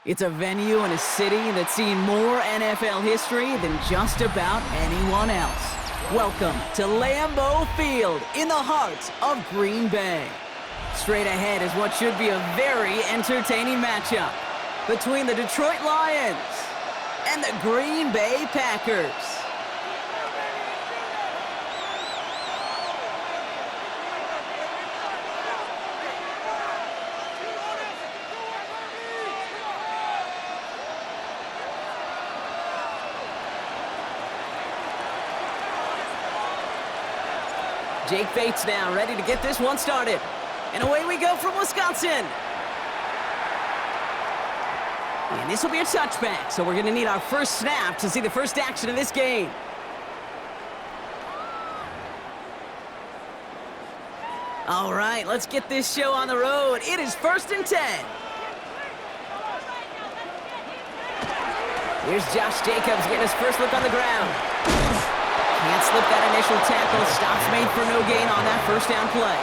It's a venue and a city that's seen more NFL history than just about anyone else. Welcome to Lambeau Field in the heart of Green Bay. Straight ahead is what should be a very entertaining matchup between the Detroit Lions and the Green Bay Packers. Jake Bates now ready to get this one started. And away we go from Wisconsin. And this will be a touchback, so we're going to need our first snap to see the first action of this game. All right, let's get this show on the road. It is 1st and 10. Here's Josh Jacobs getting his first look on the ground. Can't slip that initial tackle. Stops made for no gain on that first down play.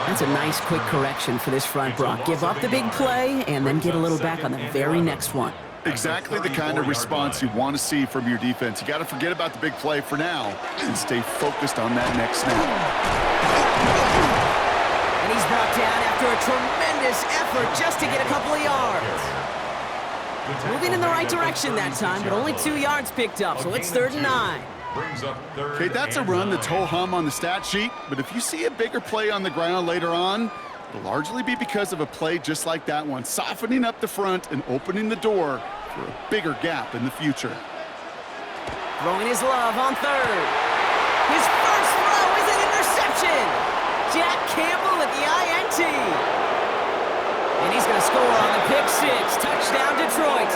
That's a nice quick correction for this front, Brock. Give up the big play and then get a little back on the very next one. Exactly the kind of response you want to see from your defense. You got to forget about the big play for now and stay focused on that next snap. And he's brought down after a tremendous effort just to get a couple of yards. Moving in the right direction that time, but only 2 yards picked up, so it's 3rd and 9. Okay, that's a run that's ho-hum on the stat sheet, but if you see a bigger play on the ground later on, it'll largely be because of a play just like that one, softening up the front and opening the door for a bigger gap in the future. Throwing his love on 3rd. His first throw is an interception. Jack Campbell at the INT. And he's going to score on the pick six. Touchdown, Detroit.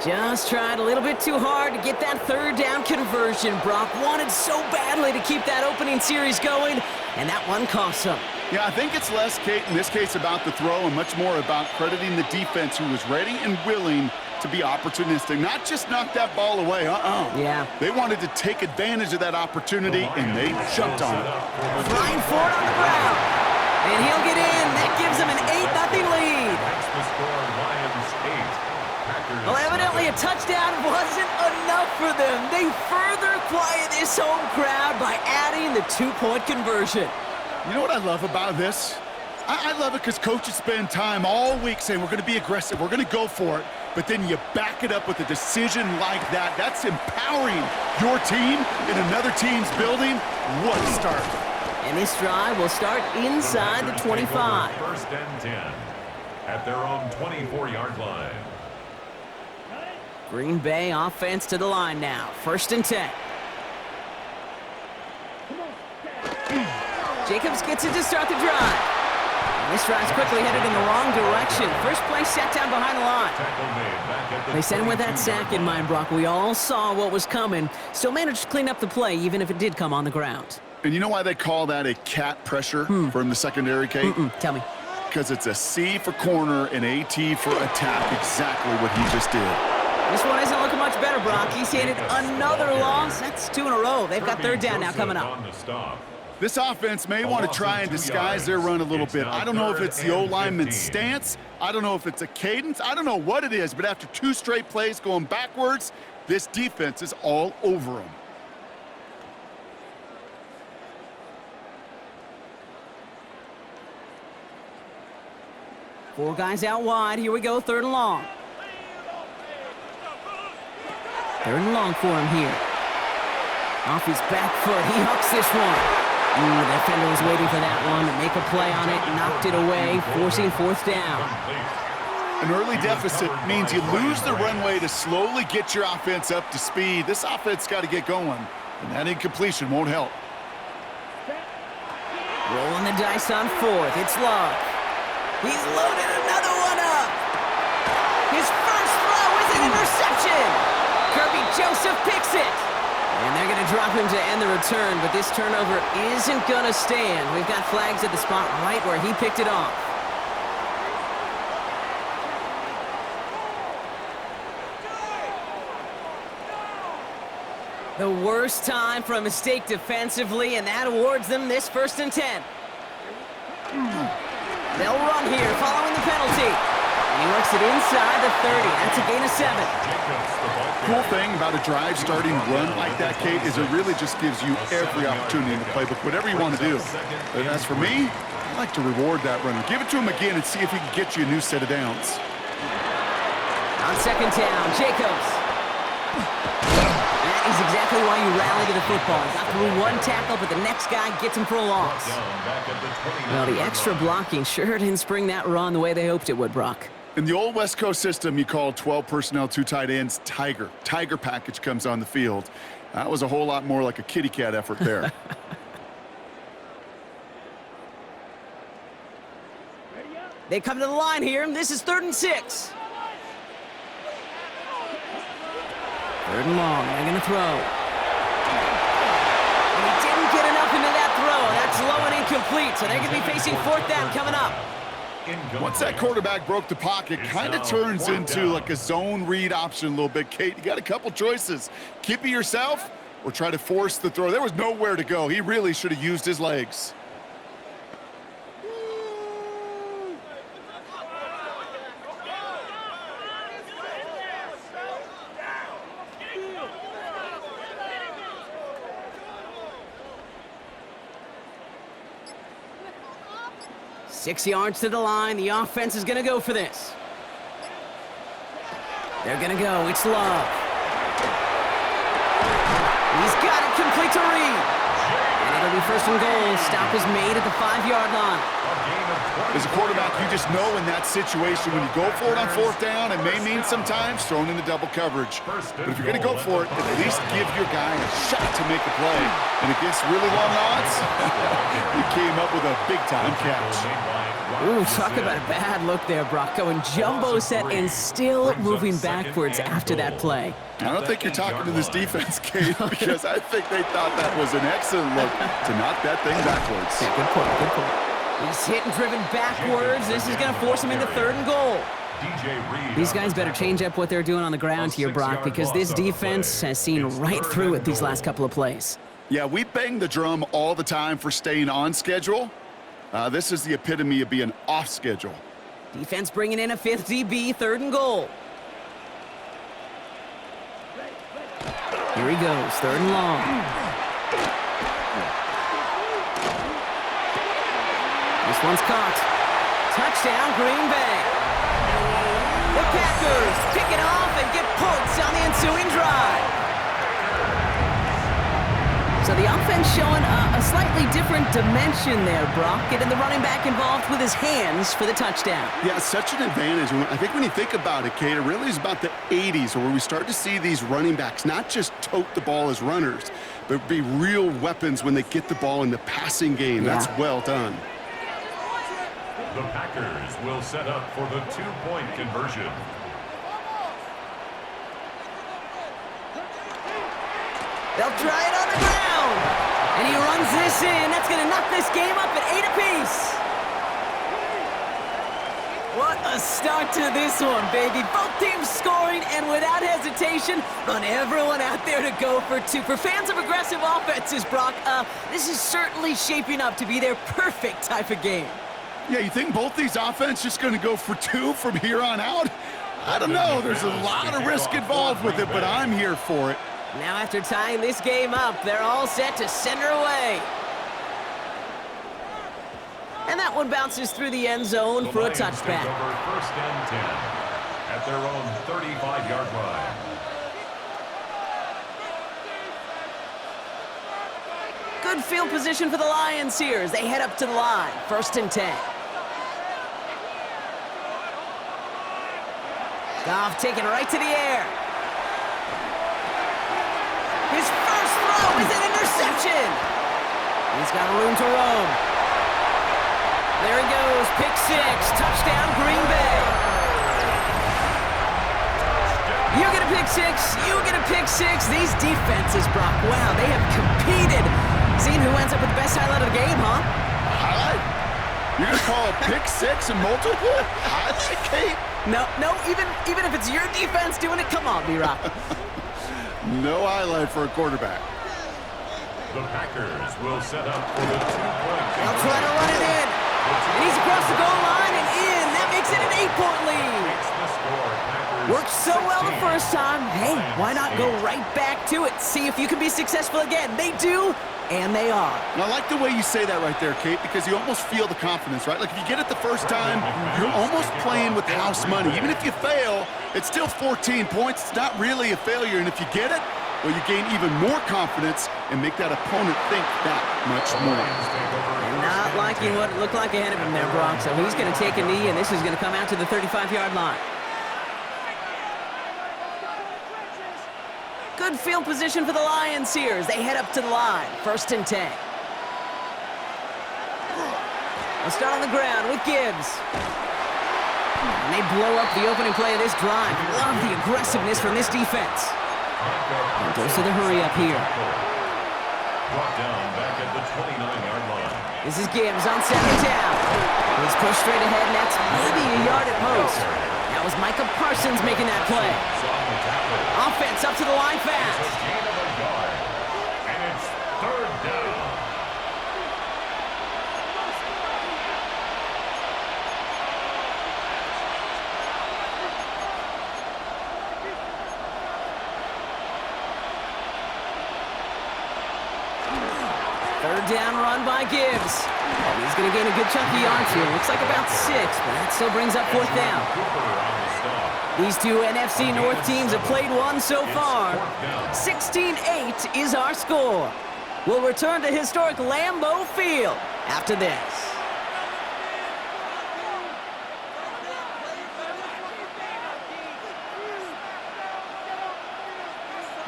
Just tried a little bit too hard to get that 3rd down conversion. Brock wanted so badly to keep that opening series going, and that one cost him. Yeah, I think it's less, Kate, in this case about the throw and much more about crediting the defense who was ready and willing to be opportunistic, not just knock that ball away. Yeah. They wanted to take advantage of that opportunity, and they jumped on it. Flying forward on the ground. And he'll get in. That gives him an 8-0 lead. That's the score, Lions 8. Well, evidently a touchdown wasn't enough for them. They further quiet this home crowd by adding the 2-point conversion. You know what I love about this? I love it because coaches spend time all week saying we're going to be aggressive, we're going to go for it, but then you back it up with a decision like that. That's empowering your team in another team's building. What a start. And this drive will start inside the 25. 1st and 10 at their own 24-yard line. Green Bay offense to the line now. 1st and 10. Jacobs gets it to start the drive. And this drive's quickly headed in the wrong direction. First play set down behind the line. They sent him with that sack in mind, Brock. We all saw what was coming. Still managed to clean up the play, even if it did come on the ground. And you know why they call that a cat pressure from the secondary, Kate? Tell me. Because it's a C for corner and a T for attack. Exactly what he just did. This one isn't looking much better, Brock. He's handed another loss. That's 2 in a row. They've got 3rd down now coming up. This offense may want to try and disguise their run a little bit. I don't know if it's the O-lineman's stance. I don't know if it's a cadence. I don't know what it is, but after 2 straight plays going backwards, this defense is all over them. Four guys out wide. Here we go, 3rd and long. 3rd and long for him here. Off his back foot, he hooks this one. The defender was waiting for that one to make a play on it, knocked it away, forcing 4th down. An early deficit means you lose the runway to slowly get your offense up to speed. This offense got to get going, and that incompletion won't help. Rolling the dice on 4th. It's Love. He's loaded another one up. His first throw is an interception. Kirby Joseph picks it. And they're going to drop him to end the return, but this turnover isn't going to stand. We've got flags at the spot right where he picked it off. The worst time for a mistake defensively, and that awards them this 1st and 10. They'll run here following the penalty. And he works it inside the 30. That's a gain of 7. Cool thing about a drive starting run like that, Kate, is it really just gives you every opportunity in the playbook, whatever you want to do. But as for me, I like to reward that runner. Give it to him again and see if he can get you a new set of downs. On 2nd down, Jacobs. That is exactly why you rally to the football. Got through one tackle, but the next guy gets him for a loss. Well, the extra blocking sure didn't spring that run the way they hoped it would, Brock. In the old West Coast system, you call 12 personnel, 2 tight ends, Tiger. Tiger package comes on the field. That was a whole lot more like a kitty cat effort there. They come to the line here, and this is 3rd and 6. 3rd and long, they're going to throw. And he didn't get enough into that throw. That's low and incomplete, so they're going to be facing 4th down coming up. Once that quarterback broke the pocket, kind of turns into like a zone read option a little bit. Kate, you got a couple choices. Keep it yourself or try to force the throw. There was nowhere to go. He really should have used his legs. Six yards to the line. The offense is going to go for this. They're going to go. It's Love. He's got it complete to Reed. And it'll be 1st and goal. Stop is made at the 5-yard line. As a quarterback, you just know in that situation when you go for it on 4th down, it may mean sometimes thrown into double coverage. But if you're going to go for it, at least give your guy a shot to make a play. And against really long odds, he came up with a big-time catch. Ooh, talk about a bad look there, Brock. Going jumbo set and still moving backwards after that play. I don't think you're talking to this defense, Kate, because I think they thought that was an excellent look to knock that thing backwards. Yeah, good point, good point. He's hit and driven backwards. This is going to force him into 3rd and goal. These guys better change up what they're doing on the ground here, Brock, because this defense has seen right through it these last couple of plays. Yeah, we bang the drum all the time for staying on schedule. This is the epitome of being off schedule. Defense bringing in a 5th DB, 3rd and goal. Here he goes, 3rd and long. This one's caught. Touchdown, Green Bay. The Packers pick it off and get points on the ensuing drive. So the offense showing a slightly different dimension there, Brock. Getting the running back involved with his hands for the touchdown. Yeah, such an advantage. I think when you think about it, Kate, it really is about the 80s where we start to see these running backs not just tote the ball as runners, but be real weapons when they get the ball in the passing game. Yeah. That's well done. The Packers will set up for the 2-point conversion. They'll try it on the ground. And he runs this in. That's going to knock this game up at 8 apiece. What a start to this one, baby. Both teams scoring, and without hesitation, run everyone out there to go for 2. For fans of aggressive offenses, Brock, this is certainly shaping up to be their perfect type of game. Yeah, you think both these offenses just going to go for 2 from here on out? I don't know. There's a lot of risk involved with it, but I'm here for it. Now after tying this game up, they're all set to send her away. And that one bounces through the end zone for a touchback. 1st and 10 at their own 35-yard line. Good field position for the Lions here as they head up to the line. 1st and 10. Goff taking it right to the air. His first throw is an interception. He's got room to roam. There he goes, pick 6, touchdown Green Bay. You get a pick 6, you get a pick 6. These defenses, Brock, wow, they have competed. Seeing who ends up with the best highlight of the game, huh? Highlight? You're going to call a pick 6 and multiple? Highlight, Kate? No, even if it's your defense doing it, come on, B-Rock. No highlight for a quarterback. The Packers will set up for the 2-point. They'll try to run it in. And he's across the goal line and in. That makes it an 8-point lead. Worked so well the first time. Hey, why not go right back to it? See if you can be successful again. They do, and they are. And I like the way you say that right there, Kate, because you almost feel the confidence, right? Like if you get it the first time, you're almost playing with house money. Even if you fail, it's still 14 points. It's not really a failure. And if you get it, well, you gain even more confidence and make that opponent think that much more. And not liking what it looked like ahead of him there, Brock. So he's going to take a knee, and this is going to come out to the 35-yard line. Good field position for the Lions here as they head up to the line. 1st and 10. They'll start on the ground with Gibbs. And they blow up the opening play of this drive. Love the aggressiveness from this defense. And goes to the hurry up here. Brought down back at the 29-yard line. This is Gibbs on 2nd down. He's pushed straight ahead, and that's maybe a yard at most. That was Micah Parsons making that play. Offense up to the line fast. It's a gain of a yard. And it's 3rd down. Third down run by Gibbs. He's going to gain a good chunk of yards here. Looks like about 6, but that still brings up 4th down. These two NFC North teams have played one so far. 16-8 is our score. We'll return to historic Lambeau Field after this.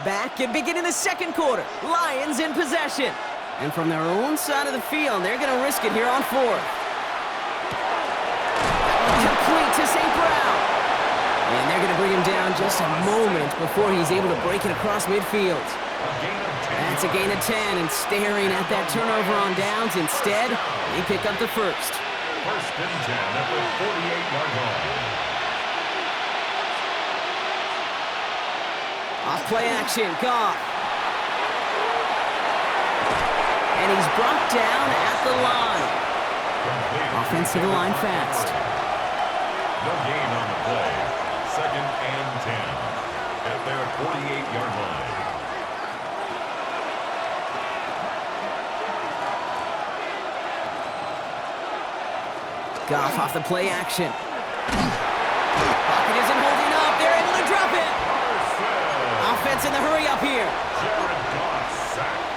Back and beginning the 2nd quarter. Lions in possession. And from their own side of the field, they're going to risk it here on 4th. Complete to St. Brown. And they're going to bring him down just a moment before he's able to break it across midfield. That's a gain of 10, and staring at that turnover on downs instead, they pick up the 1st. 1st and 10 at the 48-yard line. Off play action, Goff. And he's brought down at the line. Offense to the line fast. No gain on the play. 2nd and 10 at their 48-yard line. Goff off the play action. Pocket isn't holding up. They're able to drop it. Offense in the hurry up here. Jared Goff sacked.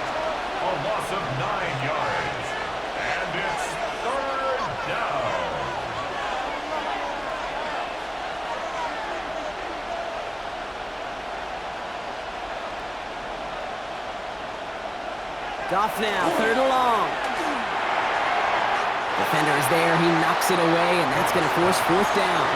A loss of 9 yards. And it's 3rd down. Goff now, 3rd and long. Defender is there. He knocks it away, and that's going to force 4th down.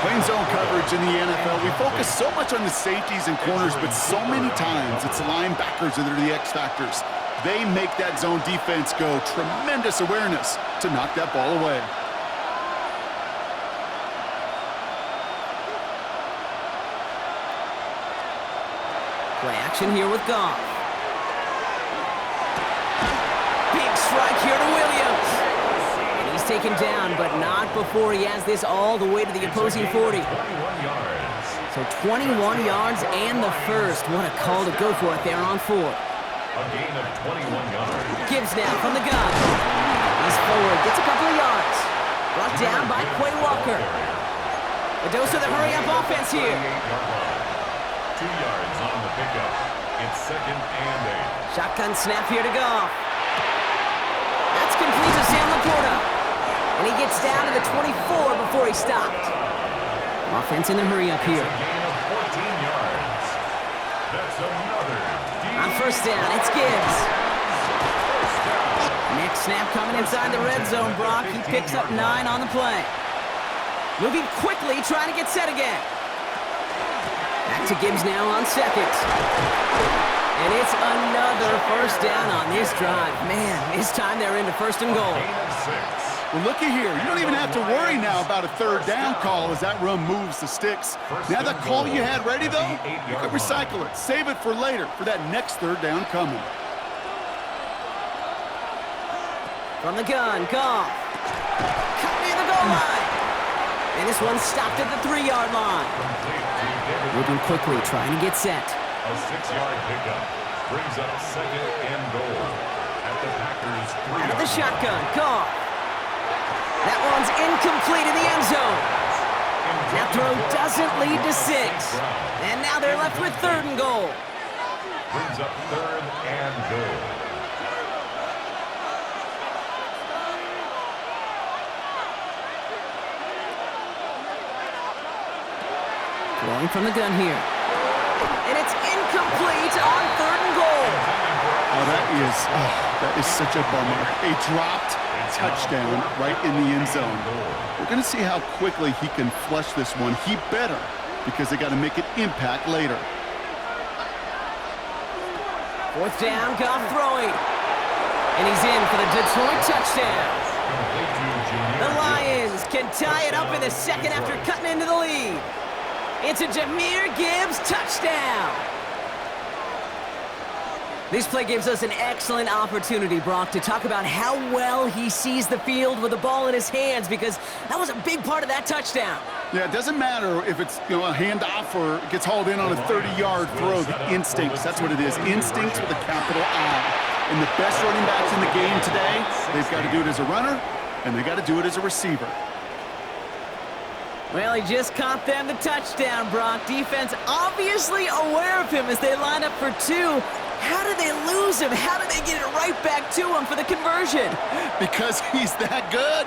Playing zone coverage in the NFL, we focus so much on the safeties and corners, but so many times it's the linebackers that are the X factors. They make that zone defense go. Tremendous awareness to knock that ball away. Play action here with Goff. Big strike here to Williams. And he's taken down, but not before he has this all the way to the opposing 40. 21 yards. So 21 yards and the 1st. What a call to go for it there on 4. A gain of 21 yards. Gibbs now from the gun. He's forward, gets a couple of yards. Brought down by Quay Walker. A dose of the hurry-up offense here. 2 yards on the pickup. It's 2nd and 8. Shotgun snap here to go. That's complete to Sam Laporta. And he gets down to the 24 before he stopped. Offense in the hurry-up here. A gain of 14 yards. That's another. On 1st down, it's Gibbs. Next snap coming inside the red zone, Brock. He picks up 9 on the play. Moving quickly, trying to get set again. Back to Gibbs now on 2nd. And it's another 1st down on this drive. Man, this time they're into 1st and goal. Gain of 6. Well, looky here. You don't even have to worry now about a third down call as that run moves the sticks. Now that call you had ready, though, you can recycle it. Save it for later for that next third down coming. From the gun, Goff. Cut near the goal line. And this one stopped at the 3-yard line. Moving quickly, trying to get set. A 6-yard pickup brings up second and goal at the Packers' 3-yard line. Out of the shotgun, Goff. That one's incomplete in the end zone. That throw doesn't lead to 6. And now they're left with 3rd and goal. Brings up 3rd and goal. Throwing from the gun here. And it's incomplete on 3rd and goal. Oh, that is such a bummer. A dropped touchdown right in the end zone. We're going to see how quickly he can flush this one. He better, because they got to make an impact later. 4th down, Goff throwing. And he's in for the Detroit touchdown. The Lions can tie it up in the second after cutting into the lead. It's a Jahmyr Gibbs touchdown. This play gives us an excellent opportunity, Brock, to talk about how well he sees the field with the ball in his hands, because that was a big part of that touchdown. Yeah, it doesn't matter if it's a handoff or gets hauled in on a 30-yard throw. The instincts, that's what it is. Instincts with a capital I. And the best running backs in the game today, they've got to do it as a runner, and they got to do it as a receiver. Well, he just caught them the touchdown, Brock. Defense obviously aware of him as they line up for 2. How did they lose him? How did they get it right back to him for the conversion? Because he's that good.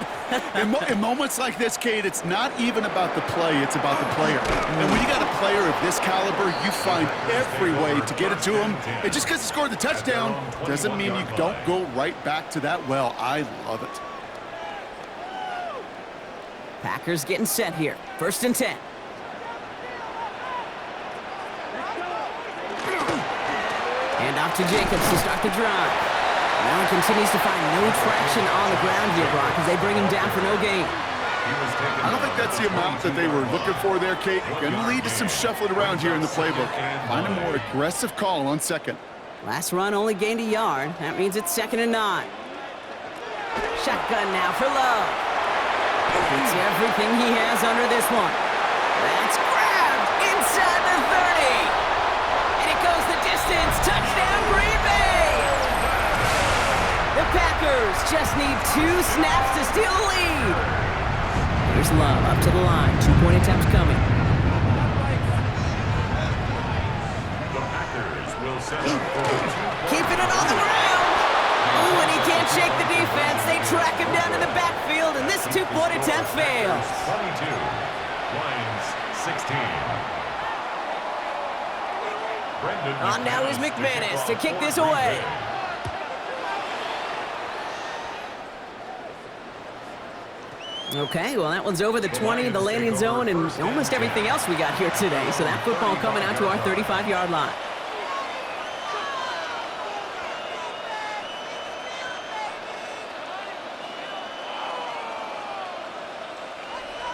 In moments like this, Kate, it's not even about the play, it's about the player. And when you got a player of this caliber, you find every way to get it to him. And just because he scored the touchdown doesn't mean you don't go right back to that well. I love it. Packers getting set here. 1st and 10. Hand off to Jacobs to start the drive. Now he continues to find no traction on the ground here, Brock, as they bring him down for no gain. I don't think that's the amount that they were looking for there, Kate. Going to lead to some shuffling around here in the playbook. Find a more aggressive call on 2nd. Last run only gained a yard. That means it's 2nd and 9. Shotgun now for Love. It's everything he has under this one. That's grabbed inside the 30. And it goes the distance. Touchdown, Green Bay. The Packers just need 2 snaps to steal the lead. Here's Love up to the line. 2-point attempts coming. The Packers will set up for Keeping it on the ground. Ooh, and he can't shake the defense. They track him down in the backfield, and this 2-point attempt fails. 22, Lions 16. On now is McManus to kick this away. Okay, well, that one's over the 20, the landing zone, and almost everything else we got here today. So that football coming out to our 35-yard line.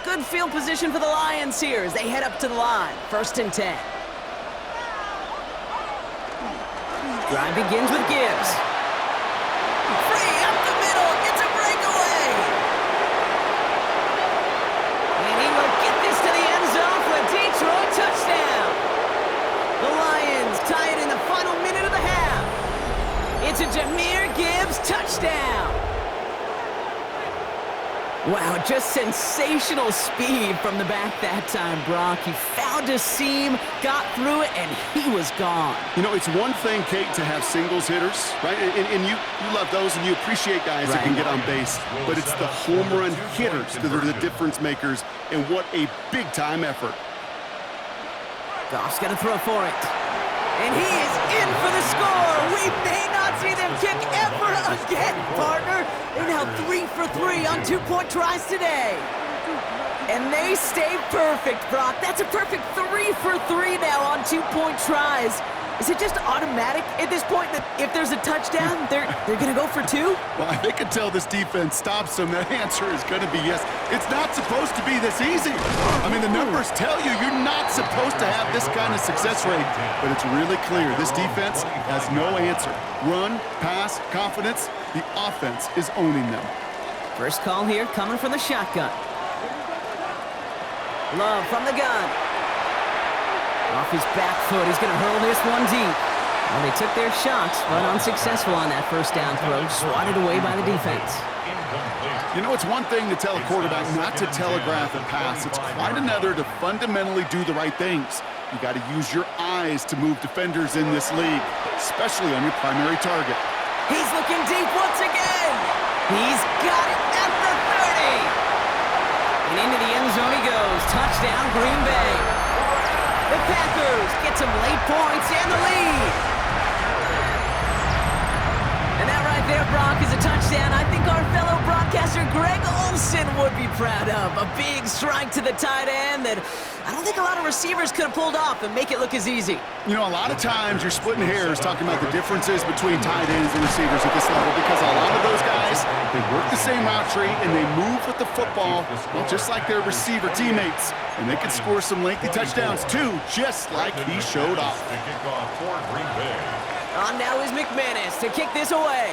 Good field position for the Lions here as they head up to the line. 1st and 10. Drive begins with Gibbs. Free up the middle. Gets a breakaway. And he will get this to the end zone for a Detroit touchdown. The Lions tie it in the final minute of the half. It's a Jahmyr Gibbs touchdown. Wow, just sensational speed from the back that time, Brock. He found a seam, got through it, and he was gone. You know, it's one thing, Kate, to have singles hitters, right? And you love those, and you appreciate guys that can get on base. But it's the home run hitters that are the difference makers, and what a big-time effort. Goff's got to throw for it. And he is in for the score. We may not see them kick ever again, partner. They're now 3 for 3 on 2-point tries today. And they stay perfect, Brock. That's a perfect 3 for 3 now on 2-point tries. Is it just automatic at this point that if there's a touchdown, they're going to go for two? Well, I think until this defense stops them, that answer is going to be yes. It's not supposed to be this easy. I mean, the numbers tell you you're not supposed to have this kind of success rate, but it's really clear this defense has no answer. Run, pass, confidence, the offense is owning them. First call here coming from the shotgun. Love from the gun. Off his back foot, he's going to hurl this one deep. Well, they took their shots, but unsuccessful on that first down throw, swatted away by the defense. You know, it's one thing to tell a quarterback not to telegraph a pass. It's quite another to fundamentally do the right things. You got to use your eyes to move defenders in this league, especially on your primary target. He's looking deep once again. He's got it at the 30. And into the end zone he goes. Touchdown, Green Bay. The Packers get some late points and the lead. And that right there, Brock, is a touchdown I think our fellow broadcaster Greg Olsen would be proud of. A big strike to the tight end that I don't think a lot of receivers could have pulled off and make it look as easy. You know, a lot of times you're splitting hairs talking about the differences between tight ends and receivers at this level because a lot of those guys, they work the same route tree and they move with the football, well, just like their receiver teammates. And they can score some lengthy touchdowns too, just like he showed off. On now is McManus to kick this away.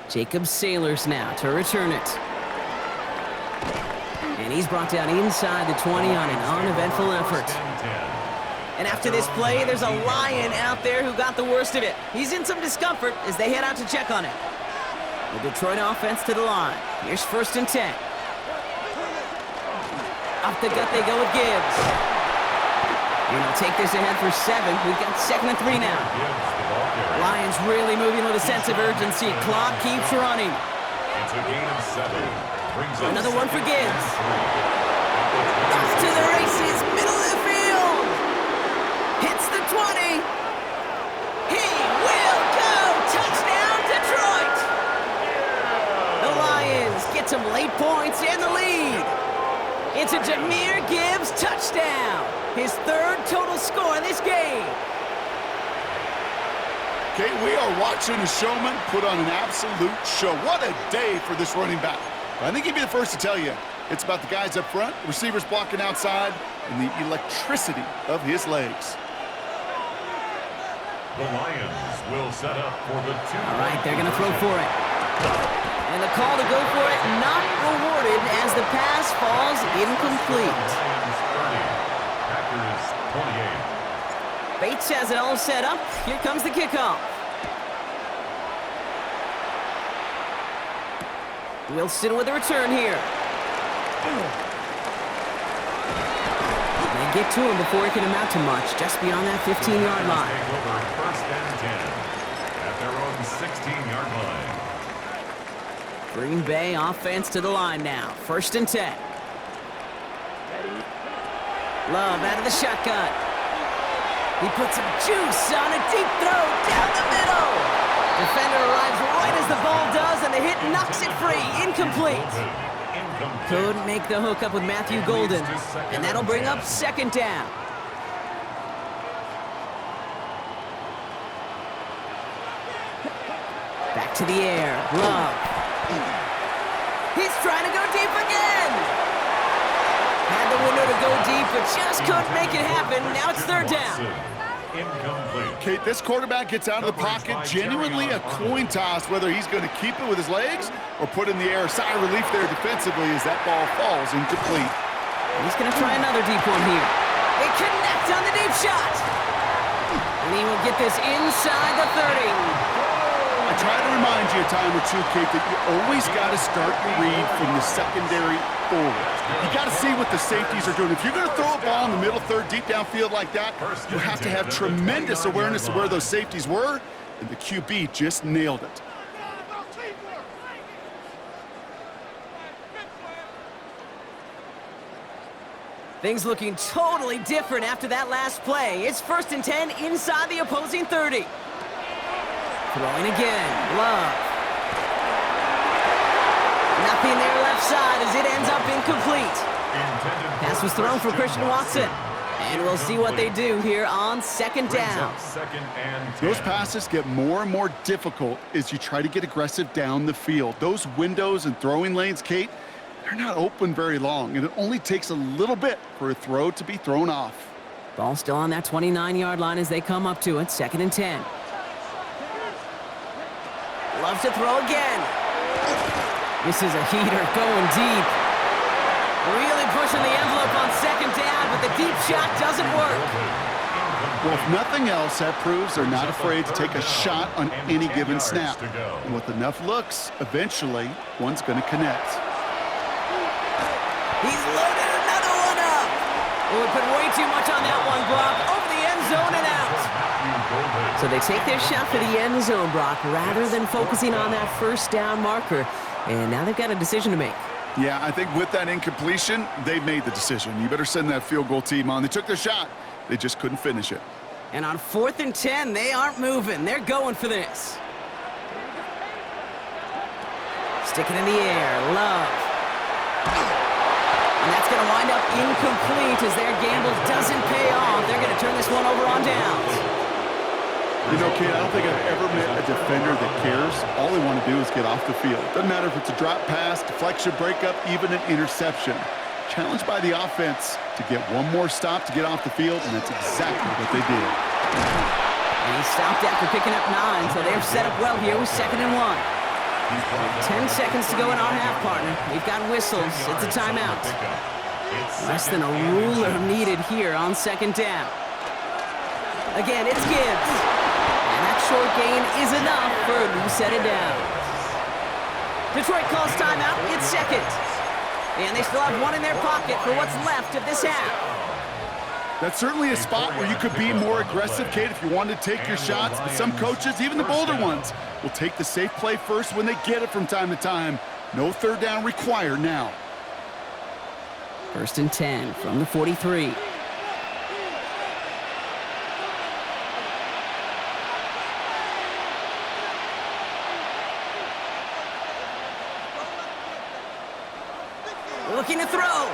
Jacob Sailors now to return it. And he's brought down inside the 20 on an uneventful effort. And after this play, there's a Lion out there who got the worst of it. He's in some discomfort as they head out to check on him. The Detroit offense to the line. Here's 1st and 10. Off the gut they go with Gibbs. And he'll take this ahead for 7. We've got 2nd and 3 now. Lions really moving with a sense of urgency. Clock keeps running. Another one for Gibbs. Off to the races, middle of the field. Hits the 20. He will go. Touchdown, Detroit. The Lions get some late points and the lead. It's a Jahmyr Gibbs touchdown. His 3rd total score in this game. Okay, we are watching a showman put on an absolute show. What a day for this running back. I think he'd be the first to tell you. It's about the guys up front, receivers blocking outside, and the electricity of his legs. The Lions will set up for the 2. All right, they're going to throw for it. And the call to go for it not rewarded as the pass falls incomplete. Packers 28. Bates has it all set up. Here comes the kickoff. Wilson with the return here. They get to him before it can amount to much, just beyond that 15-yard line. Over 1st and 10 at their own 16-yard line. Green Bay offense to the line now. 1st and 10. Love out of the shotgun. He puts some juice on a deep throw down the middle. Defender arrives right as the ball does, and the hit knocks it free. Incomplete. Couldn't make the hook up with Matthew Golden, and that'll bring up 2nd down. Back to the air. Love. He's trying to go deep again. Had the window to go deep, but just couldn't make it happen. Now it's 3rd down. Kate, this quarterback gets out of the pocket, genuinely a coin toss whether he's going to keep it with his legs or put in the air. Sigh of relief there defensively as that ball falls incomplete. He's going to try another deep one here. They connect on the deep shot. And he will get this inside the 30. I try to remind you a time or two, Kate, that you always got to start your read from the secondary forward. You got to see what the safeties are doing. If you're going to throw a ball in the middle third, deep downfield like that, you have to have tremendous awareness of where those safeties were, and the QB just nailed it. Things looking totally different after that last play. It's 1st and 10 inside the opposing 30. Throwing again. Love. Nothing there left side as it ends up incomplete. Pass was thrown for Christian Watson. And we'll see what they do here on second down. Those passes get more and more difficult as you try to get aggressive down the field. Those windows and throwing lanes, Kate, they're not open very long, and it only takes a little bit for a throw to be thrown off. Ball still on that 29-yard line as they come up to it, 2nd and 10. Loves to throw again. This is a heater going deep. Really pushing the envelope on 2nd down, but the deep shot doesn't work. Well, if nothing else, that proves they're not afraid to take a shot on any given snap. And with enough looks, eventually, one's going to connect. He's loaded another one up. Oh, we put way too much on that one, Brock. Over the end zone and out. So they take their shot for the end zone, Brock, rather than focusing on that first down marker. And now they've got a decision to make. Yeah, I think with that incompletion, they've made the decision. You better send that field goal team on. They took their shot. They just couldn't finish it. And on 4th and 10, they aren't moving. They're going for this. Stick it in the air. Love. And that's going to wind up incomplete as their gamble doesn't pay off. They're going to turn this one over on downs. You know, Kate, I don't think I've ever met a defender that cares. All they want to do is get off the field. Doesn't matter if it's a drop pass, deflection, breakup, even an interception. Challenged by the offense to get one more stop to get off the field, and that's exactly what they did. And he stopped after picking up 9, so they're set up well here with 2nd and 1. 10 seconds to go in our half, partner. We've got whistles. It's a timeout. Less than a ruler needed here on 2nd down. Again, it's Gibbs. And that short gain is enough for a new set of downs. Detroit calls timeout. It's 2nd. And they still have one in their pocket for what's left of this half. That's certainly a spot where you could be more aggressive, Kate, if you wanted to take your shots. But some coaches, even the bolder ones, will take the safe play first when they get it from time to time. No 3rd down required now. 1st and 10 from the 43. Looking to throw.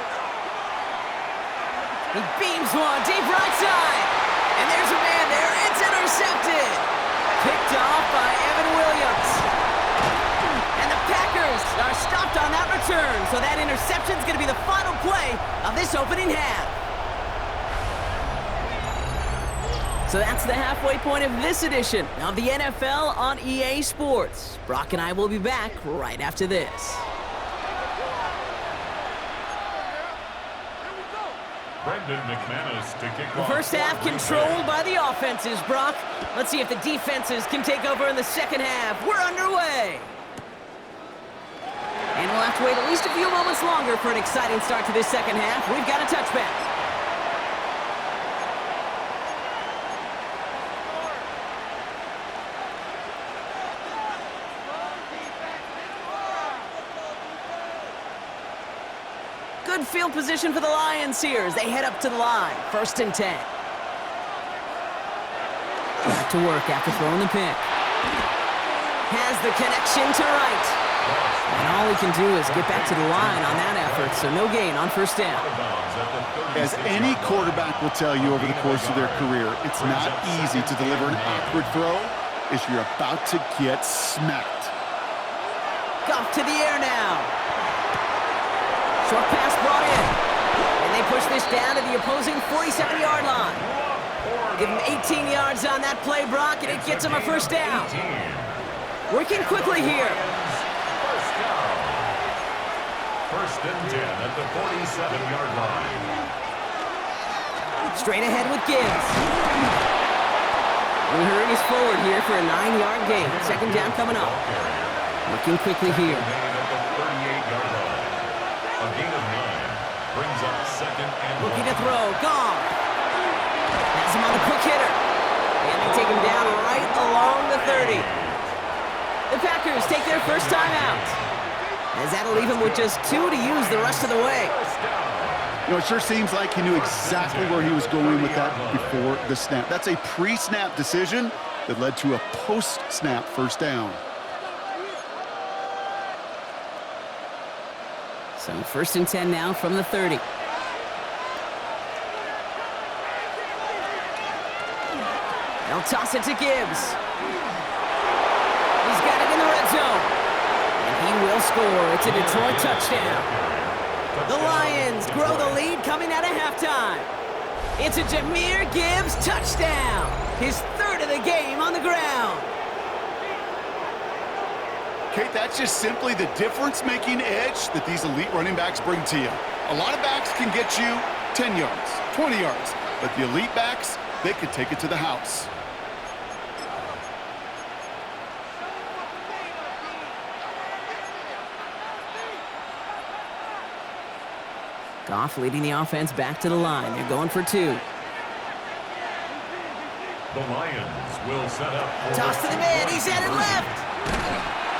He beams one deep right side. And there's a man there. It's intercepted. Picked off by Evan Williams. And the Packers are stopped on that return. So that interception's going to be the final play of this opening half. So that's the halfway point of this edition of the NFL on EA Sports. Brock and I will be back right after this. The first half controlled by the offenses, Brock. Let's see if the defenses can take over in the second half. We're underway. And we'll have to wait at least a few moments longer for an exciting start to this second half. We've got a touchback. Good field position for the Lions here as they head up to the line. 1st and 10. Back to work after throwing the pick. Has the connection to right. And all he can do is get back to the line on that effort, so no gain on 1st down. As any quarterback will tell you over the course of their career, it's not easy to deliver an awkward throw as you're about to get smacked. Goff to the air now. Short pass brought in. And they push this down to the opposing 47-yard line. Give them 18 yards on that play, Brock, and it gets them a 1st down. Working quickly here. 1st and 10 at the 47-yard line. Straight ahead with Gibbs. And he hurries forward here for a 9-yard gain. 2nd down coming up. Working quickly here. A gain of 9 brings up 2nd and 1. Looking to throw. Gone. Has him on the quick hitter. And they take him down right along the 30. The Packers take their first time out. As that'll leave him with just 2 to use the rest of the way. You know, it sure seems like he knew exactly where he was going with that before the snap. That's a pre-snap decision that led to a post-snap 1st down. So 1st and 10 now from the 30. They'll toss it to Gibbs. He's got it in the red zone. And he will score. It's a Detroit touchdown. The Lions grow the lead coming out of halftime. It's a Jahmyr Gibbs touchdown. His 3rd of the game on the ground. Kate, that's just simply the difference-making edge that these elite running backs bring to you. A lot of backs can get you 10 yards, 20 yards, but the elite backs, they could take it to the house. Goff leading the offense back to the line. They're going for 2. The Lions will set up. Toss to the man. He's headed left.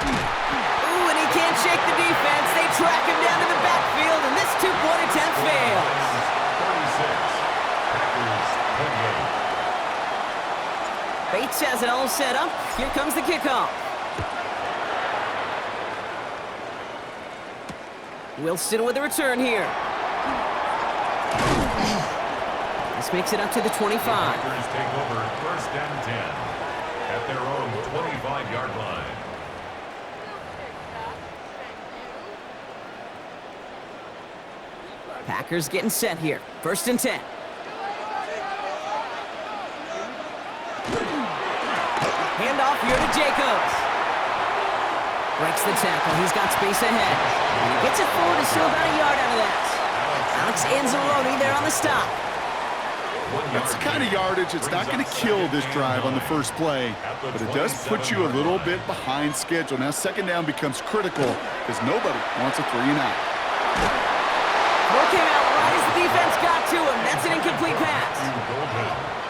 Ooh, and he can't shake the defense. They track him down to the backfield, and this 2-point attempt fails. 36, Packers 28. Bates has it all set up. Here comes the kickoff. Wilson with the return here. This makes it up to the 25. Packers take over 1st and 10 at their own 25-yard line. Packers getting set here. 1st and 10. Handoff here to Jacobs. Breaks the tackle. He's got space ahead. And he gets it forward to still about a yard out of that. Alex Anzalone there on the stop. That's the kind of yardage it's not going to kill this drive on the first play, but it does put you a little bit behind schedule. Now 2nd down becomes critical because nobody wants a 3-and-out. Throw came out right as the defense got to him. That's an incomplete pass.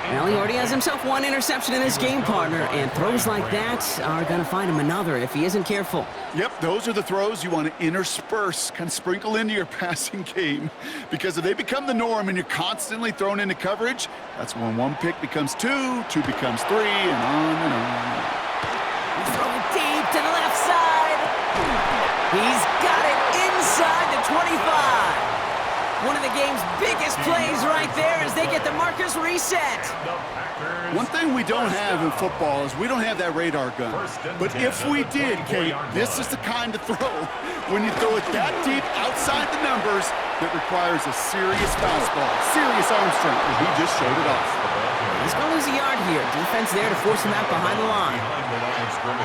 Well, he already has himself 1 interception in this game, partner, and throws like that are going to find him another if he isn't careful. Yep, those are the throws you want to intersperse, kind of sprinkle into your passing game, because if they become the norm and you're constantly thrown into coverage, that's when 1 pick becomes 2, 2 becomes 3, and on and on. He's throwing deep to the left side. He's got it inside the 25. One of the game's biggest plays right there as they get the markers reset. One thing we don't have in football is we don't have that radar gun. But if we did, Kate, this is the kind of throw, when you throw it that deep outside the numbers, that requires a serious fastball, serious arm strength, and he just showed it off. He's going to lose a yard here. Defense there to force him out behind the line.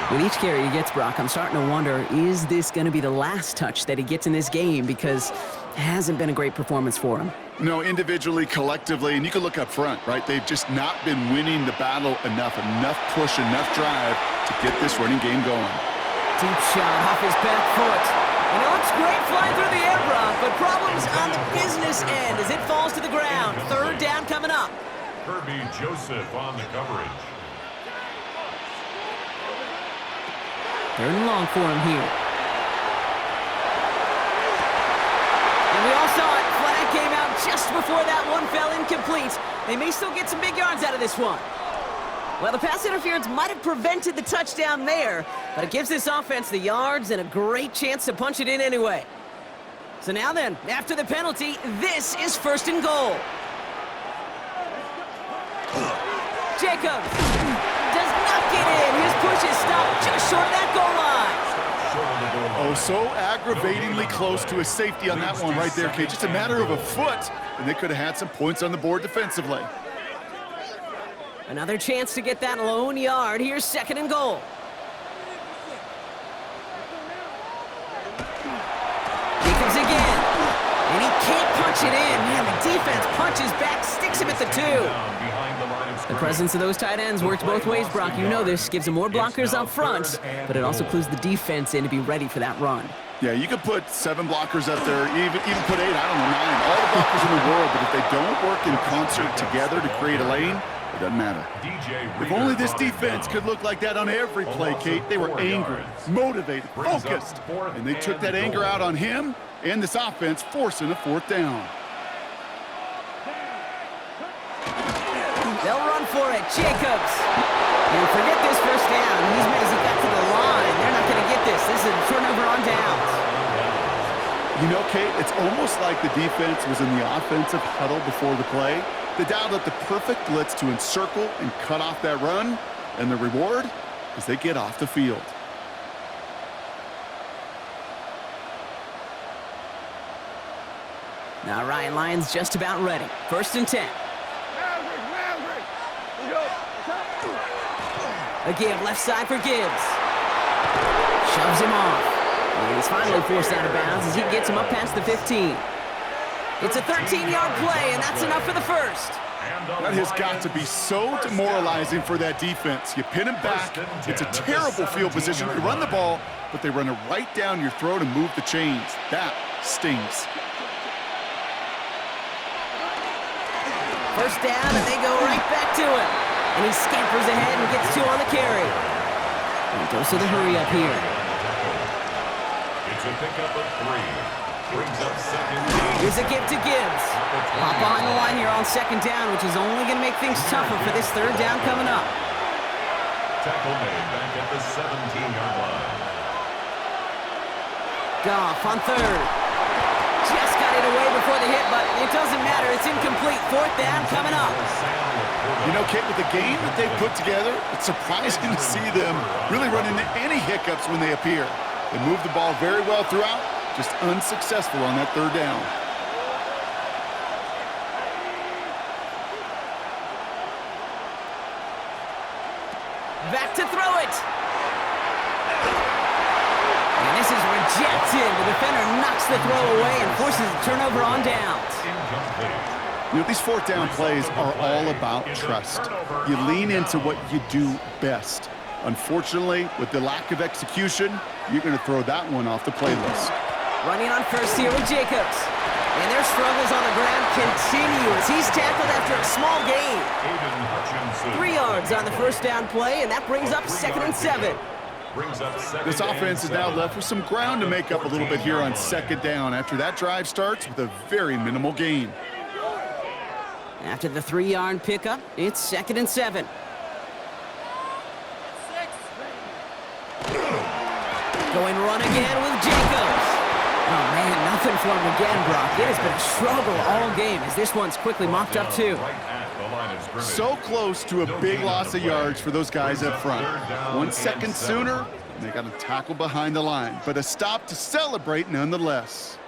With each carry he gets, Brock, I'm starting to wonder, is this going to be the last touch that he gets in this game? Because it hasn't been a great performance for him. No, individually, collectively, and you can look up front, right? They've just not been winning the battle enough push, enough drive to get this running game going. Deep shot off his back foot. And it looks great flying through the air, Brock, but problems on the business end as it falls to the ground. 3rd down coming up. Kirby Joseph on the coverage. 3rd and long for him here. And we all saw it. Flag came out just before that one fell incomplete. They may still get some big yards out of this one. Well, the pass interference might have prevented the touchdown there, but it gives this offense the yards and a great chance to punch it in anyway. So now then, after the penalty, this is 1st and goal. Jacobs does not get in. His push is stopped just short of that goal line. Oh, so aggravatingly close to a safety on that one right there, Kate. Just a matter of a foot, and they could have had some points on the board defensively. Another chance to get that lone yard. Here's 2nd and goal. Jacobs again. And he can't punch it in. Man, the defense punches back, sticks him at the 2. The presence of those tight ends works both ways, Brock. You know this. Gives them more blockers up front, but it also clues the defense in to be ready for that run. Yeah, you could put 7 blockers up there, even put 8, I don't know, 9. All the blockers in the world, but if they don't work in concert together to create a lane, it doesn't matter. If only this defense could look like that on every play, Kate. They were angry, motivated, focused, and they took that anger out on him and this offense, forcing a 4th down. They'll run for it. Jacobs. And forget this 1st down. He's made as he got to the line. They're not going to get this. This is a turnover on downs. You know, Kate, it's almost like the defense was in the offensive huddle before the play. They dialed up the perfect blitz to encircle and cut off that run, and the reward is they get off the field. Now Ryan Lyon's just about ready. 1st and 10. A give left side for Gibbs. Shoves him off. And he's finally forced out of bounds as he gets him up past the 15. It's a 13-yard play, and that's enough for the first. That has got to be so demoralizing for that defense. You pin him back. It's a terrible field position. You run the ball, but they run it right down your throat and move the chains. That stings. First down, and they go right back to him. And he scampers ahead and gets 2 on the carry. And goes to the hurry up here. It's a pickup of 3. Brings up 2nd down. Here's a give to Gibbs. Pop behind the line here on 2nd down, which is only going to make things tougher for this 3rd down coming up. Tackle made back at the 17-yard line. Goff on 3rd. Just got it away before the hit, but it doesn't matter. It's incomplete. 4th down coming up. You know, Kate, with the game that they've put together, it's surprising to see them really run into any hiccups when they appear. They move the ball very well throughout, just unsuccessful on that 3rd down. Back to throw it. And this is rejected. The defender knocks the throw away and forces a turnover on downs. You know, these 4th down plays are all about trust. You lean into what you do best. Unfortunately, with the lack of execution, you're going to throw that one off the playlist. Running on 1st here with Jacobs. And their struggles on the ground continue as he's tackled after a small gain. 3 yards on the 1st down play, and that brings up 2nd and 7. This offense is now left with some ground to make up a little bit here on 2nd down after that drive starts with a very minimal gain. After the 3-yard pickup, it's 2nd and 7. Going run again with Jacobs. Oh, man, nothing for him again, Brock. It has been a struggle all game as this one's quickly mopped up, too. So close to a big loss of yards for those guys up front. 1 second sooner, and they got a tackle behind the line. But a stop to celebrate nonetheless.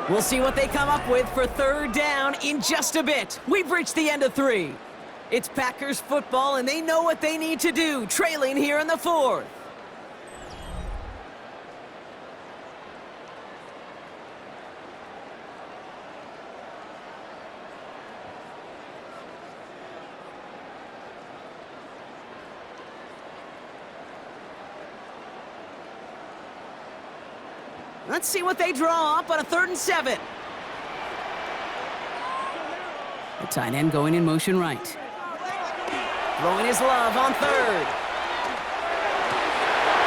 We'll see what they come up with for 3rd down in just a bit. We've reached the end of 3. It's Packers football, and they know what they need to do, trailing here in the 4th. Let's see what they draw up on a 3rd and 7. The tight end going in motion right. Throwing his love on 3rd.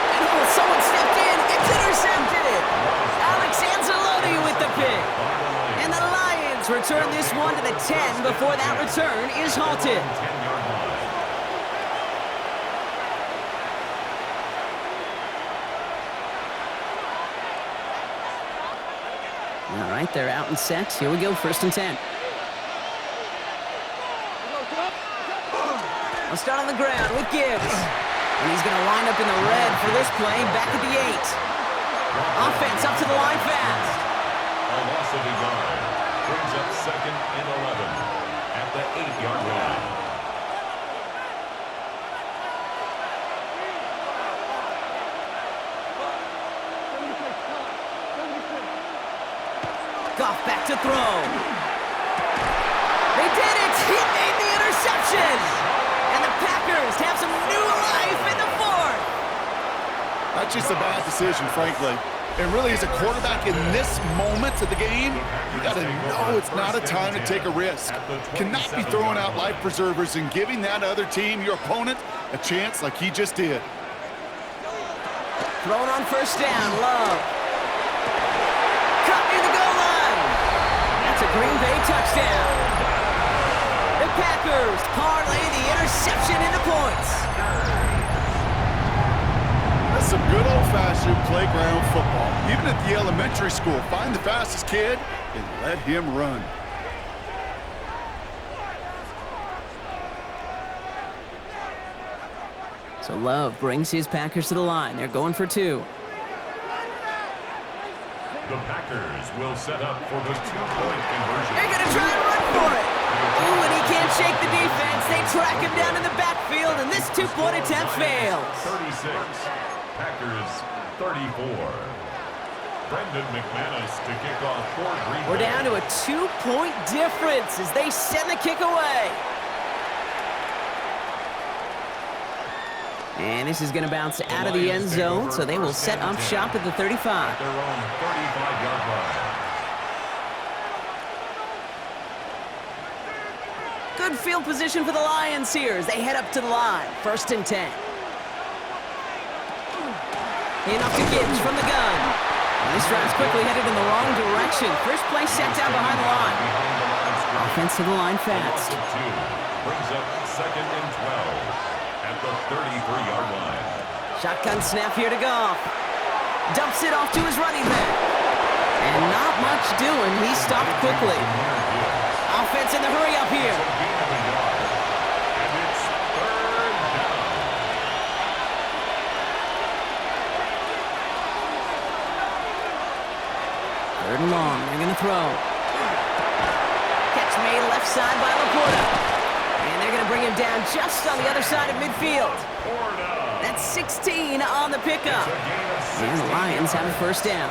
And oh, someone stepped in. It's intercepted. Alex Anzalone with the pick. And the Lions return this one to the 10 before that return is halted. All right, they're out and set. Here we go, 1st and 10. We'll start on the ground with Gibbs. And he's going to line up in the red for this play back at the 8. Offense up to the line fast. A loss of a yard. Brings up 2nd and 11 at the 8-yard line. Goff back to throw. They did it! He made the interception! And the Packers have some new life in the 4th. That's just a bad decision, frankly. And really, as a quarterback in this moment of the game, you got to know it's not a time to take a risk. Cannot be throwing out life preservers and giving that other team, your opponent, a chance like he just did. Thrown on 1st down, Love. Cut near the goal line. That's a Green Bay touchdown. The Packers parlay the interception into points. classic playground football. Even at the elementary school, find the fastest kid and let him run. So Love brings his Packers to the line. They're going for 2. The Packers will set up for the two-point conversion. They're going to try and run for it. Ooh, and he can't shake the defense. They track him down in the backfield, and this two-point attempt fails. 36, Packers 34. Brendan McManus to kick off for Green Bay. We're down to a 2-point difference as they send the kick away. And this is going to bounce out of the end zone, so they will set up shop at the 35. At their own 35-yard line. Good field position for the Lions here as they head up to the line. 1st and 10. Enough to Gibbs from the gun. And this drive's quickly headed in the wrong direction. First play set down behind the line. Offense to the line fast. Brings up 2nd and 12 at the 33-yard line. Shotgun snap here to Goff. Dumps it off to his running back. And not much doing. He stopped quickly. Offense in the hurry up here. And it's 3rd down. Third and long. They're going to throw. Catch made left side by Laporta. And they're going to bring him down just on the other side of midfield. That's 16 on the pickup. And the Lions have a 1st down.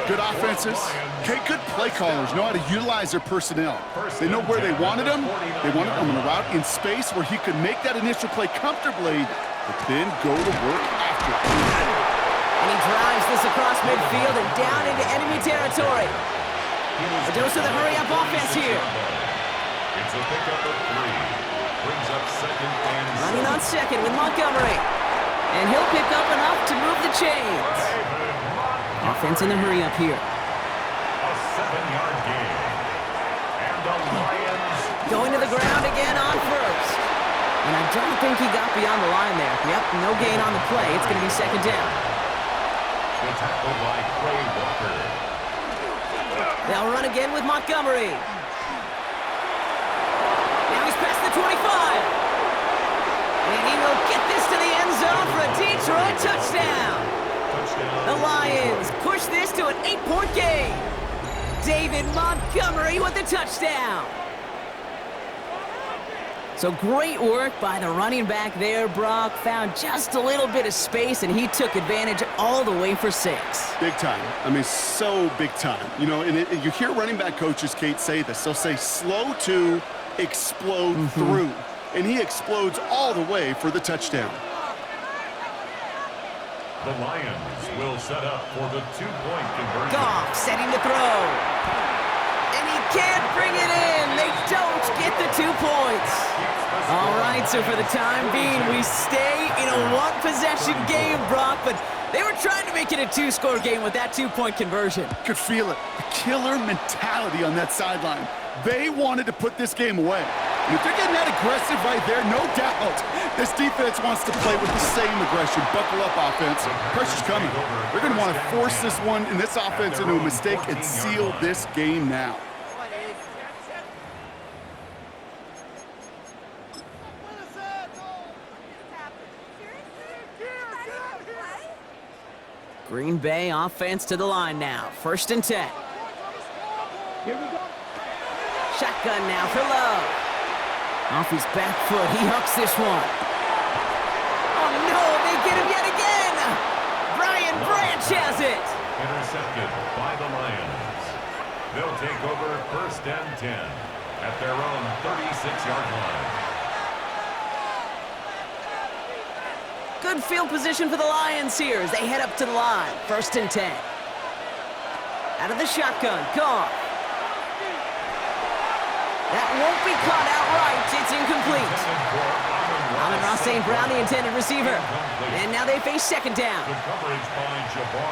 Good offenses. Okay, good play callers know how to utilize their personnel. They know where they wanted them. They wanted them on a route in space where he could make that initial play comfortably, but then go to work after. And he drives this across midfield and down into enemy territory. A dose of the hurry-up offense here. It's a pickup of 3. Brings up 2nd and 6. Running on 2nd with Montgomery. And he'll pick up enough to move the chains. Offense in the hurry-up here. A 7-yard gain. And the Lions going to the ground again on 1st. And I don't think he got beyond the line there. Yep, no gain on the play. It's going to be 2nd down. The tackle by Clay Walker. They'll run again with Montgomery. Now he's past the 25. And he will get this to the end zone for a Detroit touchdown. The Lions push this to an 8-point game. David Montgomery with the touchdown. So great work by the running back there, Brock. Found just a little bit of space, and he took advantage all the way for 6. Big time. I mean, so big time. You know, and you hear running back coaches, Kate, say this. They'll say slow to explode through. And he explodes all the way for the touchdown. The Lions will set up for the 2-point conversion. Goff setting to throw. And he can't bring it in. They don't get the 2 points. All right, so for the time being, we stay in a 1-possession game, Brock, but they were trying to make it a 2-score game with that 2-point conversion. Could feel it. The killer mentality on that sideline. They wanted to put this game away. And if they're getting that aggressive right there, no doubt, this defense wants to play with the same aggression. Buckle up, offense. Pressure's coming. They're going to want to force this one and this offense into a mistake and seal this game now. Green Bay offense to the line now. 1st and 10. Here we go. Shotgun now for Love. Off his back foot, he hooks this one. Oh no, they get him yet again! Brian Branch has it! Intercepted by the Lions. They'll take over 1st and 10 at their own 36-yard line. Good field position for the Lions here as they head up to the line. 1st and 10. Out of the shotgun, Goff. That won't be caught outright. It's incomplete. Amon-Ra St. Brown, the intended receiver. And now they face 2nd down.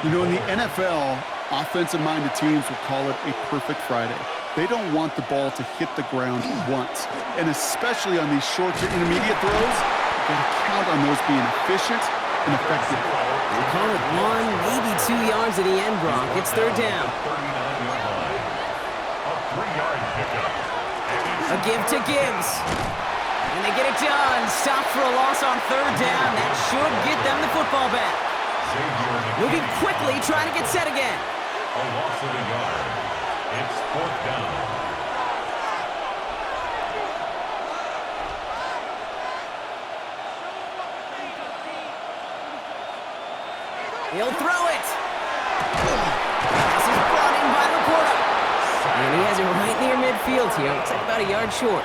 You know, in the NFL, offensive-minded teams will call it a perfect Friday. They don't want the ball to hit the ground once. And especially on these short to intermediate throws, you got to count on those being efficient and effective. We'll call it 1, maybe 2 yards at the end, Brock. It's third down. 39-yard line. A 3-yard pickup. A give to Gibbs. And they get it done. Stop for a loss on third down. That should get them the football back. Moving quickly, trying to get set again. A loss of a yard. It's fourth down. He'll throw it. This is brought in by Laporta. And he has it right near midfield here. Looks like about a yard short.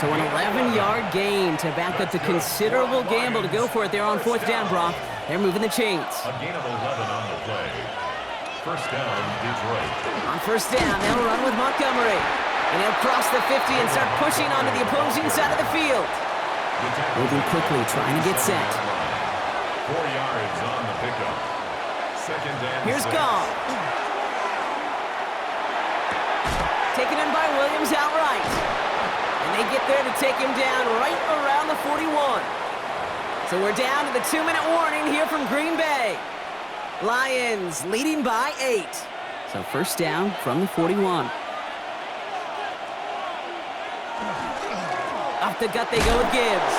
So an 11-yard gain to back up the considerable gamble to go for it there on fourth down, Brock. They're moving the chains. A gain of 11 on the play. First down, Detroit. On first down, they'll run with Montgomery. And he'll cross the 50 and start pushing onto the opposing side of the field. Moving quickly, trying to get set. 4 yards on the pickup. Second and Here's 6. Goff. Taken in by Williams outright. And they get there to take him down right around the 41. So we're down to the 2-minute warning here from Green Bay. Lions leading by 8. So first down from the 41. Off the gut they go with Gibbs.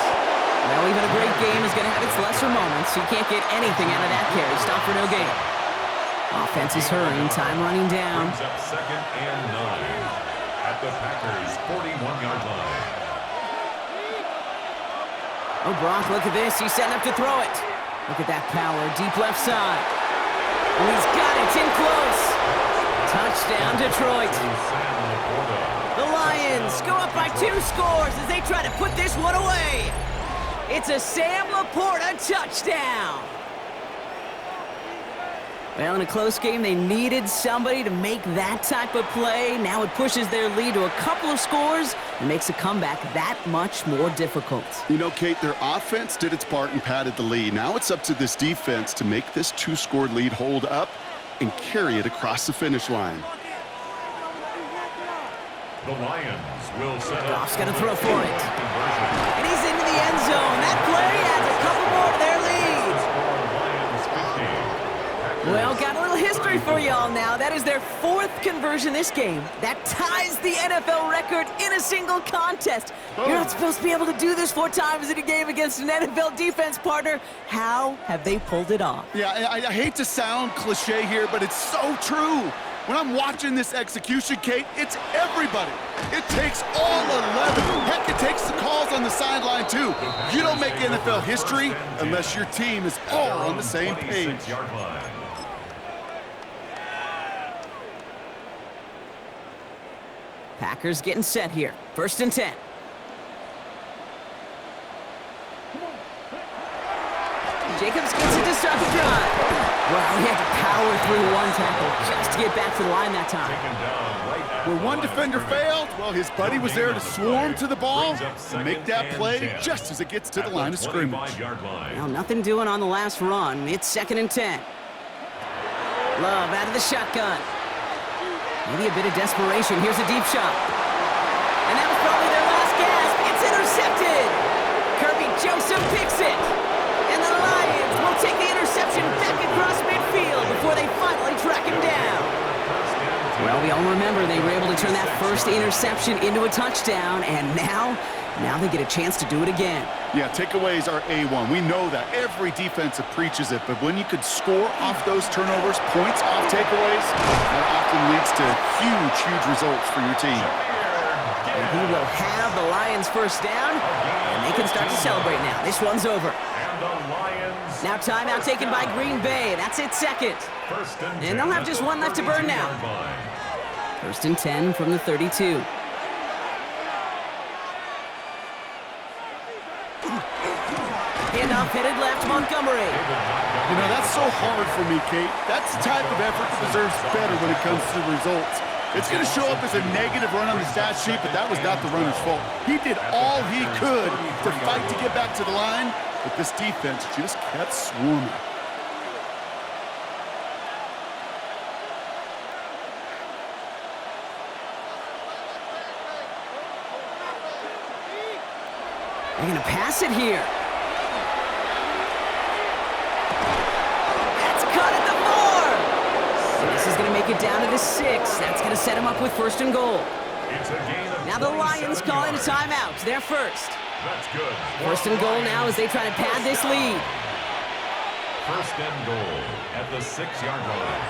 Well, even a great game is going to have its lesser moments. You can't get anything out of that carry. Stop for no gain. Offense is hurrying. Time running down. Brings up second and 9 at the Packers' 41-yard line. Oh, Brock, look at this. He's setting up to throw it. Look at that power. Deep left side. Oh, he's got it. It's in close. Touchdown, Detroit. The Lions go up by 2 scores as they try to put this one away. It's a Sam Laporta touchdown. Well, in a close game, they needed somebody to make that type of play. Now it pushes their lead to a couple of scores and makes a comeback that much more difficult. You know, Kate, their offense did its part and padded the lead. Now it's up to this defense to make this 2-score lead hold up and carry it across the finish line. The Lions will set up. Goff's going to throw for it. And he's into the end zone. That play adds a couple more to their lead. Well, got a little history for y'all now. That is their 4th conversion this game. That ties the NFL record in a single contest. You're not supposed to be able to do this 4 times in a game against an NFL defense partner. How have they pulled it off? Yeah, I hate to sound cliche here, but it's so true. When I'm watching this execution, Kate, it's everybody. It takes all 11. Heck, it takes the calls on the sideline, too. You don't make NFL history unless your team is all on the same page. Packers getting set here. First and 10. Jacobs gets it to start the drive. Well, he had to power through 1 tackle just to get back to the line that time. Where one defender failed, well, his buddy was there to swarm to the ball and make that play just as it gets to the line of scrimmage. Well, nothing doing on the last run. It's second and 10. Love out of the shotgun. Maybe a bit of desperation. Here's a deep shot. And that was probably their last gasp. It's intercepted. Kirby Joseph picks it. And the Lions will take the interception back across midfield before they finally track him down. Well, we all remember they were able to turn that first interception into a touchdown, and now they get a chance to do it again. Yeah, takeaways are A1. We know that. Every defensive preaches it, but when you could score off those turnovers, points off takeaways, that often leads to huge results for your team. And he will have the Lions first down, and they can start to celebrate now. This one's over. Now timeout taken by Green Bay. That's it, second. And they'll have just 1 left to burn now. First and 10 from the 32. Handoff headed left, Montgomery. You know, that's so hard for me, Kate. That's the type of effort that deserves better when it comes to the results. It's going to show up as a negative run on the stat sheet, but that was not the runner's fault. He did all he could to fight to get back to the line, but this defense just kept swarming. They're going to pass it here. take it down to the 6. That's going to set him up with 1st and goal. It's a gain of Now the Lions 27 calling a yards. timeout. They're first. That's good. 1st and goal now as they try to pad this lead. 1st and goal at the 6-yard line.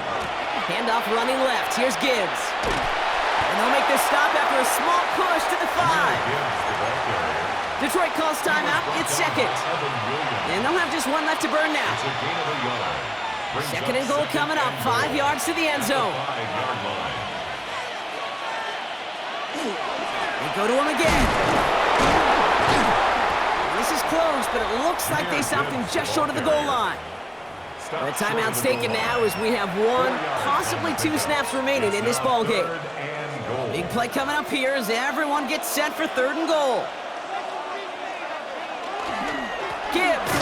Handoff running left. Here's Gibbs. And they'll make the stop after a small push to the 5. Gibbs, the ball carrier. Detroit calls timeout. It's 2nd. Evan Williams. And they'll have just 1 left to burn now. It's a gain of a yard. Brings 2nd up and goal 2nd coming up. and 5 goal yards to the end at the zone. 5-yard line. They go to him again. This is close, but it looks like they stopped him just short of the goal line. The timeout's taken now as we have 1, possibly 2 snaps remaining in this ball game. 3rd and goal. Big play coming up here as everyone gets set for 3rd and goal. Gibbs.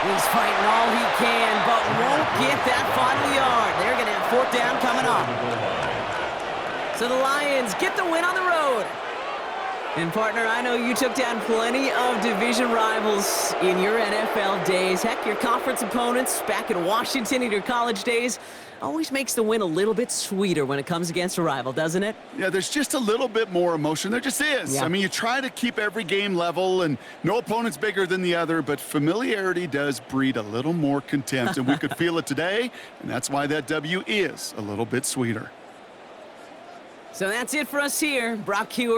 He's fighting all he can, but won't get that final yard. They're going to have 4th down coming up. So the Lions get the win on the road. And partner, I know you took down plenty of division rivals in your NFL days. Heck, your conference opponents back in Washington in your college days always makes the win a little bit sweeter when it comes against a rival, doesn't it? Yeah, there's just a little bit more emotion. There just is. Yeah. I mean, you try to keep every game level, and no opponent's bigger than the other, but familiarity does breed a little more contempt, and we could feel it today, and that's why that W is a little bit sweeter. So that's it for us here. Brock Hewer.